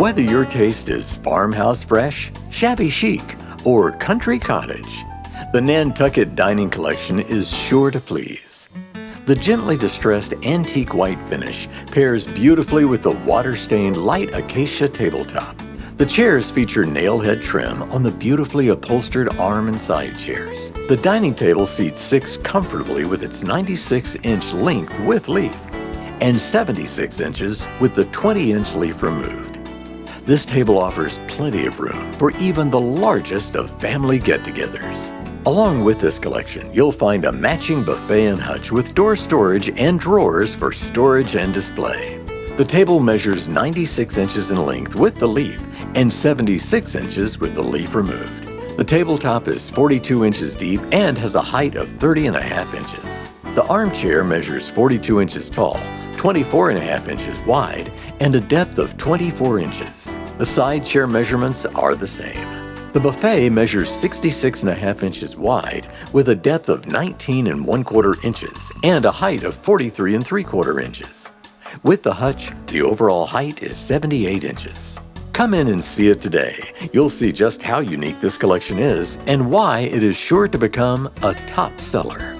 Whether your taste is farmhouse fresh, shabby chic, or country cottage, the Nantucket Dining Collection is sure to please. The gently distressed antique white finish pairs beautifully with the Water Stained Light Acacia tabletop. The chairs feature nailhead trim on the beautifully upholstered arm and side chairs. The dining table seats 6 comfortably with its 96-inch length with leaf and 76 inches with the 20-inch leaf removed. This table offers plenty of room for even the largest of family get-togethers. Along with this collection, you'll find a matching buffet and hutch with door storage and drawers for storage and display. The table measures 96 inches in length with the leaf and 76 inches with the leaf removed. The tabletop is 42 inches deep and has a height of 30.5 inches. The armchair measures 42 inches tall, 24.5 inches wide, and a depth of 24 inches. The side chair measurements are the same. The buffet measures 66.5 inches wide with a depth of 19.25 inches and a height of 43.75 inches. With the hutch, the overall height is 78 inches. Come in and see it today. You'll see just how unique this collection is and why it is sure to become a top seller.